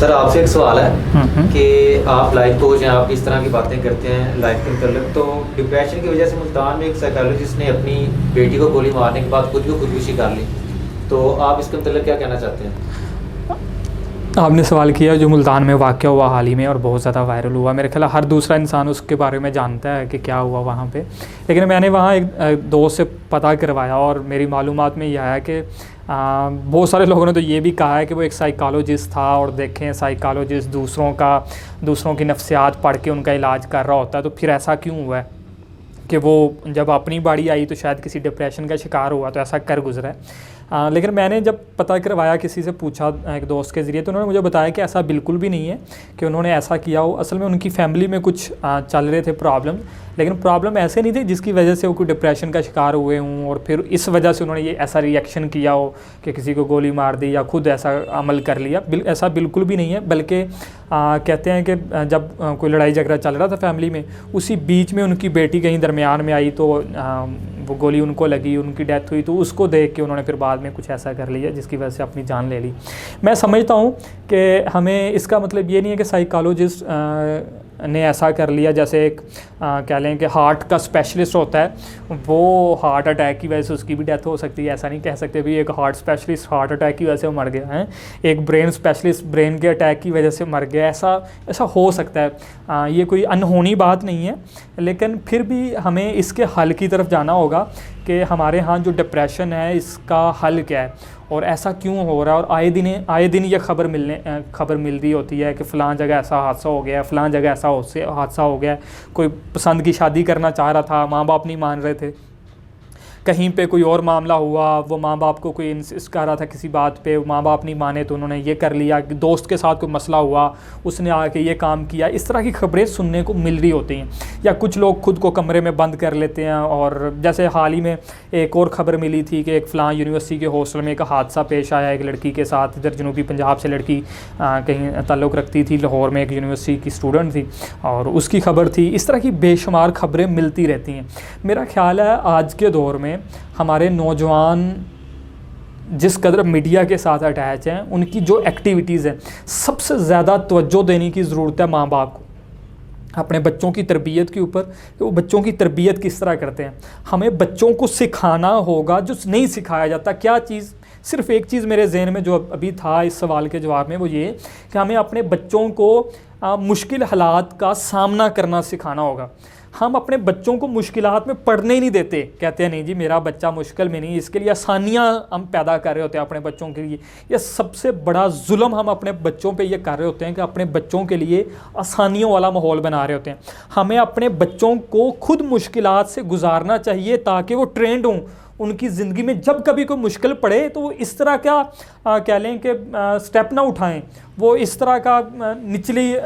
Sir आपसे एक सवाल है कि आप लाइफ कोच हैं, आप इस तरह की बातें करते हैं लाइफ के मतलब, तो डिप्रेशन की वजह से मुल्तान में एक साइकोलॉजिस्ट ने अपनी बेटी को गोली मारने के बाद खुद को खुदकुशी कर ली, तो आप इसके मतलब क्या कहना चाहते हैं? आपने सवाल किया जो मुल्तान में वाक़या हुआ हाल ही में और बहुत ज़्यादा वायरल हुआ। मेरे ख्याल हर दूसरा इंसान उसके बारे में जानता है कि क्या हुआ वहाँ पे, लेकिन मैंने वहाँ एक दोस्त से पता करवाया और मेरी मालूमात में यह है कि बहुत सारे लोगों ने तो ये भी कहा है कि वो एक साइकोलॉजिस्ट था, और देखें साइकोलॉजिस्ट दूसरों की नफ्सियात पढ़ के उनका इलाज कर रहा होता है, तो फिर ऐसा क्यों हुआ है कि वो जब अपनी बारी आई तो शायद किसी डिप्रेशन का शिकार हुआ तो ऐसा कर गुजरा है। लेकिन मैंने जब पता करवाया, किसी से पूछा एक दोस्त के ज़रिए, तो उन्होंने मुझे बताया कि ऐसा बिल्कुल भी नहीं है कि उन्होंने ऐसा किया हो। असल में उनकी फैमिली में कुछ चल रहे थे प्रॉब्लम, लेकिन प्रॉब्लम ऐसे नहीं थे जिसकी वजह से वो कोई डिप्रेशन का शिकार हुए हों और फिर इस वजह से उन्होंने ये ऐसा रिएक्शन किया हो कि किसी को गोली मार दी या खुद ऐसा अमल कर लिया। ऐसा बिल्कुल भी नहीं है, बल्कि कहते हैं कि जब कोई लड़ाई झगड़ा चल रहा था फैमिली में, उसी बीच में उनकी बेटी कहीं दरमियान में आई तो वो गोली उनको लगी, उनकी डेथ हुई, तो उसको देख के उन्होंने फिर बाद में कुछ ऐसा कर लिया जिसकी वजह से अपनी जान ले ली। मैं समझता हूँ कि हमें इसका मतलब ये नहीं है कि साइकोलॉजिस्ट ने ऐसा कर लिया, जैसे एक कह लें कि हार्ट का स्पेशलिस्ट होता है, वो हार्ट अटैक की वजह से उसकी भी डेथ हो सकती है। ऐसा नहीं कह सकते भी एक हार्ट स्पेशलिस्ट हार्ट अटैक की वजह से मर गया है, एक ब्रेन स्पेशलिस्ट ब्रेन के अटैक की वजह से मर गया, ऐसा हो सकता है। ये कोई अनहोनी बात नहीं है, लेकिन फिर भी हमें इसके हल की तरफ जाना होगा कि हमारे यहाँ जो डिप्रेशन है इसका हल क्या है और ऐसा क्यों हो रहा है। और आए दिन ये खबर मिल रही होती है कि फ़लाँ जगह ऐसा हादसा हो गया है, फ़लाँ जगह ऐसा हादसा हो गया है, कोई पसंद की शादी करना चाह रहा था, माँ बाप नहीं मान रहे थे, कहीं पे कोई और मामला हुआ, वो माँ बाप को कोई इंसिस्ट कर रहा था किसी बात पे, माँ बाप नहीं माने तो उन्होंने ये कर लिया, दोस्त के साथ कोई मसला हुआ उसने आके ये काम किया। इस तरह की खबरें सुनने को मिल रही होती हैं, या कुछ लोग खुद को कमरे में बंद कर लेते हैं। और जैसे हाल ही में एक और ख़बर मिली थी कि एक फ़लाँ यूनिवर्सिटी के हॉस्टल में एक हादसा पेश आया एक लड़की के साथ। इधर जनूबी पंजाब से लड़की कहीं ताल्लुक़ रखती थी, लाहौर में एक यूनिवर्सिटी की स्टूडेंट थी और उसकी खबर थी। इस तरह की बेशुमार खबरें मिलती रहती हैं। मेरा ख्याल है आज के दौर में हमारे नौजवान जिस कदर मीडिया के साथ अटैच हैं, उनकी जो एक्टिविटीज़ हैं, सबसे ज़्यादा तवज्जो देने की ज़रूरत है माँ बाप को अपने बच्चों की तरबियत के ऊपर, कि वो बच्चों की तरबियत किस तरह करते हैं। हमें बच्चों को सिखाना होगा जो नहीं सिखाया जाता। क्या चीज़, सिर्फ एक चीज़ मेरे जहन में जो अभी था इस सवाल के जवाब में, वो ये कि हमें अपने बच्चों को मुश्किल हालात का सामना करना सिखाना होगा। हम अपने बच्चों को मुश्किलात में पढ़ने ही नहीं देते, कहते हैं नहीं जी मेरा बच्चा मुश्किल में नहीं, इसके लिए आसानियाँ हम पैदा कर रहे होते हैं अपने बच्चों के लिए। यह सबसे बड़ा जुल्म हम अपने बच्चों पे ये कर रहे होते हैं कि अपने बच्चों के लिए आसानियों वाला माहौल बना रहे होते हैं। हमें अपने बच्चों को खुद मुश्किलात से गुजारना चाहिए ताकि वो ट्रेंड हों उनकी ज़िंदगी में। जब कभी कोई मुश्किल पड़े तो वो इस तरह का कह लें कि स्टेप ना उठाएं, वो इस तरह का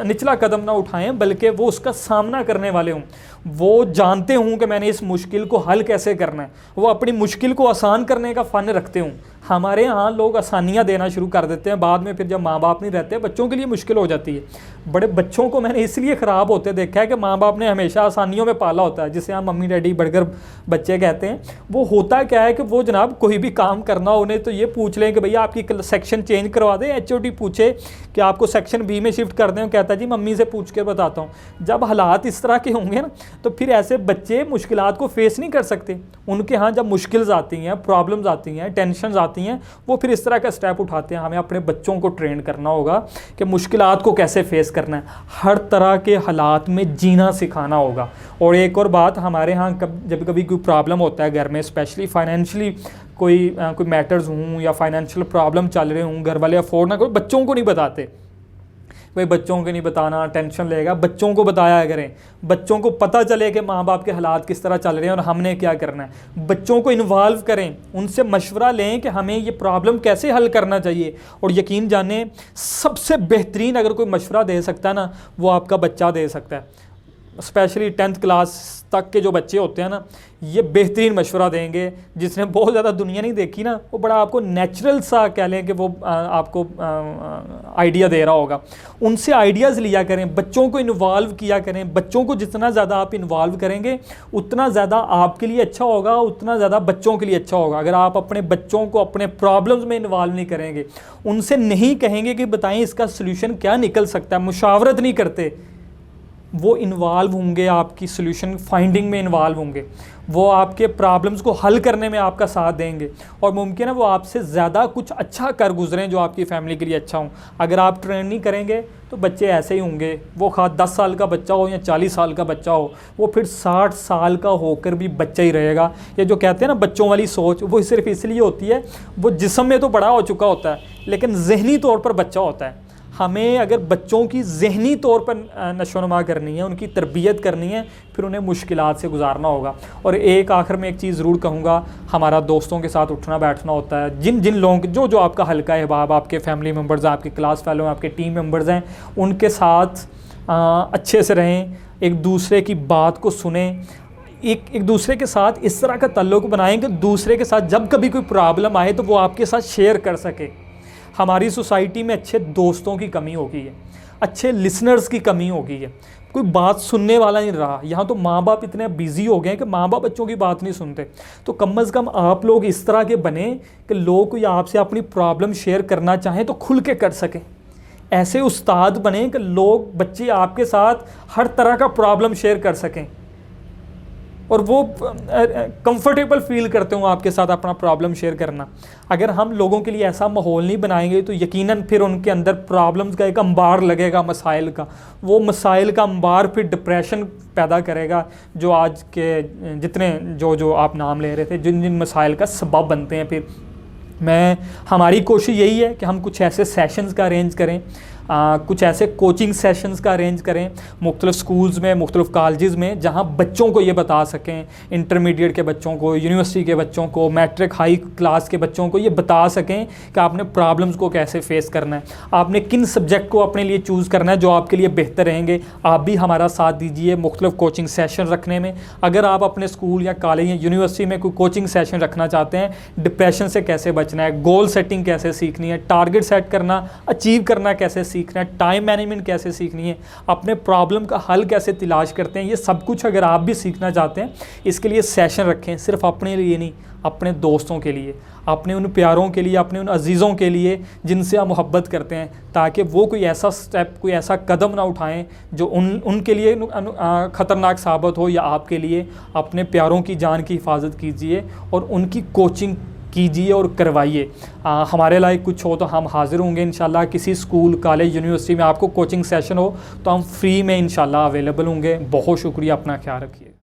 निचला कदम ना उठाएं, बल्कि वो उसका सामना करने वाले हों, वो जानते हों कि मैंने इस मुश्किल को हल कैसे करना है, वो अपनी मुश्किल को आसान करने का फ़न रखते हों। हमारे यहाँ लोग आसानियाँ देना शुरू कर देते हैं, बाद में फिर जब माँ बाप नहीं रहते बच्चों के लिए मुश्किल हो जाती है। बड़े बच्चों को मैंने इसलिए ख़राब होते देखा है कि माँ बाप ने हमेशा आसानियों में पाला होता है, जिसे हम मम्मी डैडी बढ़कर बच्चे कहते हैं। वो होता क्या है कि वो जनाब कोई भी काम करना हो उन्हें तो ये पूछ लें कि भैया आपकी सेक्शन चेंज करवा दें, HOD पूछे कि आपको सेक्शन B में शिफ्ट कर दें, वो कहता है जी मम्मी से पूछ के बताता हूँ। जब हालात इस तरह के होंगे ना तो फिर ऐसे बच्चे मुश्किलात को फेस नहीं कर सकते। उनके यहाँ जब मुश्किल्स आती हैं, प्रॉब्लम्स आती हैं, टेंशन आती हैं, वो फिर इस तरह का स्टेप उठाते हैं। हमें अपने बच्चों को ट्रेन करना होगा कि मुश्किलात को कैसे फेस करना है, हर तरह के हालात में जीना सिखाना होगा। और एक और बात, हमारे यहाँ जब कभी कोई प्रॉब्लम होता है घर में, स्पेशली फाइनेंशियली कोई मैटर्स हों या फाइनेंशियल प्रॉब्लम चल रहे हों, घर वाले अफोर्ड ना करो, बच्चों को नहीं बताते। भाई बच्चों को नहीं बताना, टेंशन लेगा, बच्चों को बताया करें, बच्चों को पता चले कि माँ बाप के हालात किस तरह चल रहे हैं और हमने क्या करना है। बच्चों को इन्वॉल्व करें, उनसे मशवरा लें कि हमें ये प्रॉब्लम कैसे हल करना चाहिए। और यकीन जाने सबसे बेहतरीन अगर कोई मशवरा दे सकता है ना, वो आपका बच्चा दे सकता है। स्पेशली 10th क्लास तक के जो बच्चे होते हैं ना, ये बेहतरीन मशवरा देंगे। जिसने बहुत ज़्यादा दुनिया नहीं देखी ना, वो बड़ा आपको नेचुरल सा कह लें कि वो आपको आइडिया दे रहा होगा। उनसे आइडियाज़ लिया करें, बच्चों को इन्वॉल्व किया करें। बच्चों को जितना ज़्यादा आप इन्वॉल्व करेंगे उतना ज़्यादा आपके लिए अच्छा होगा, उतना ज़्यादा बच्चों के लिए अच्छा होगा। अगर आप अपने बच्चों को अपने प्रॉब्लम्स में इन्वॉल्व नहीं करेंगे, उनसे नहीं कहेंगे कि बताएं इसका सलूशन क्या निकल सकता है, मुशावरत नहीं करते, वो इन्वॉल्व होंगे, आपकी सॉल्यूशन फाइंडिंग में इन्वॉल्व होंगे, वो आपके प्रॉब्लम्स को हल करने में आपका साथ देंगे, और मुमकिन है वो आपसे ज़्यादा कुछ अच्छा कर गुजरें जो आपकी फ़ैमिली के लिए अच्छा हो। अगर आप ट्रेन नहीं करेंगे तो बच्चे ऐसे ही होंगे, वो खा 10 साल का बच्चा हो या 40 साल का बच्चा हो, वो फिर 60 साल का होकर भी बच्चा ही रहेगा। ये जो कहते हैं ना बच्चों वाली सोच, वो सिर्फ इसलिए होती है, वो जिस्म में तो बड़ा हो चुका होता है लेकिन जहनी तौर पर बच्चा होता है। हमें अगर बच्चों की ज़हनी तौर पर नशोनुमा करनी है, उनकी तरबियत करनी है, फिर उन्हें मुश्किलात से गुजारना होगा। और एक आखिर में एक चीज़ ज़रूर कहूँगा, हमारा दोस्तों के साथ उठना बैठना होता है। जिन जिन लोगों जो आपका हल्का अहबाब, आपके फैमिली मेम्बर्स, आपके क्लास फेलो हैं, आपके टीम मेम्बर्स हैं, उनके साथ अच्छे से रहें, एक दूसरे की बात को सुने, एक दूसरे के साथ इस तरह का ताल्लुक़ बनाएं कि दूसरे के साथ जब कभी कोई प्रॉब्लम आए तो वो आपके साथ शेयर कर सके। हमारी सोसाइटी में अच्छे दोस्तों की कमी हो गई है, अच्छे लिसनर्स की कमी हो गई है, कोई बात सुनने वाला नहीं रहा। यहाँ तो माँ बाप इतने बिजी हो गए हैं कि माँ बाप बच्चों की बात नहीं सुनते। तो कम अज़ कम आप लोग इस तरह के बने कि लोग कोई आपसे अपनी प्रॉब्लम शेयर करना चाहें तो खुल के कर सकें। ऐसे उस्ताद बने कि लोग, बच्चे आपके साथ हर तरह का प्रॉब्लम शेयर कर सकें और वो कंफर्टेबल फील करते हो आपके साथ अपना प्रॉब्लम शेयर करना। अगर हम लोगों के लिए ऐसा माहौल नहीं बनाएंगे तो यकीनन फिर उनके अंदर प्रॉब्लम्स का एक अंबार लगेगा, मसाइल का। वो मसाइल का अंबार फिर डिप्रेशन पैदा करेगा, जो आज के जितने जो आप नाम ले रहे थे, जिन जिन मसाइल का सबब बनते हैं। फिर हमारी कोशिश यही है कि हम कुछ ऐसे सेशंस का अरेंज करें, कुछ ऐसे कोचिंग सेशंस का अरेंज करें मुख्तलिफ़ स्कूल्स में, मुख्तलिफ़ कॉलेजेस में, जहां बच्चों को ये बता सकें, इंटरमीडिएट के बच्चों को, यूनिवर्सिटी के बच्चों को, मैट्रिक हाई क्लास के बच्चों को ये बता सकें कि आपने प्रॉब्लम्स को कैसे फेस करना है, आपने किन सब्जेक्ट को अपने लिए चूज़ करना है जो आपके लिए बेहतर रहेंगे। आप भी हमारा साथ दीजिए मुख्तलिफ़ कोचिंग सेशन रखने में। अगर आप अपने स्कूल या कॉलेज या यूनिवर्सिटी में कोई कोचिंग सेशन रखना चाहते हैं, डिप्रेशन से कैसे बचना है, गोल सेटिंग कैसे सीखनी है, टारगेट सेट करना, अचीव करना कैसे सीखना है, टाइम मैनेजमेंट कैसे सीखनी है, अपने प्रॉब्लम का हल कैसे तलाश करते हैं, ये सब कुछ अगर आप भी सीखना चाहते हैं, इसके लिए सेशन रखें। सिर्फ अपने लिए नहीं, अपने दोस्तों के लिए, अपने उन प्यारों के लिए, अपने उन अजीज़ों के लिए जिनसे आप मोहब्बत करते हैं, ताकि वो कोई ऐसा स्टेप, कोई ऐसा कदम ना उठाएं जो उनके लिए ख़तरनाक साबित हो, या आपके लिए। अपने प्यारों की जान की हिफाजत कीजिए और उनकी कोचिंग कीजिए और करवाइए। हमारे लायक कुछ हो तो हम हाज़िर होंगे इंशाल्लाह। किसी स्कूल, कॉलेज, यूनिवर्सिटी में आपको कोचिंग सेशन हो तो हम फ्री में इंशाल्लाह अवेलेबल होंगे। बहुत शुक्रिया, अपना ख्याल रखिए।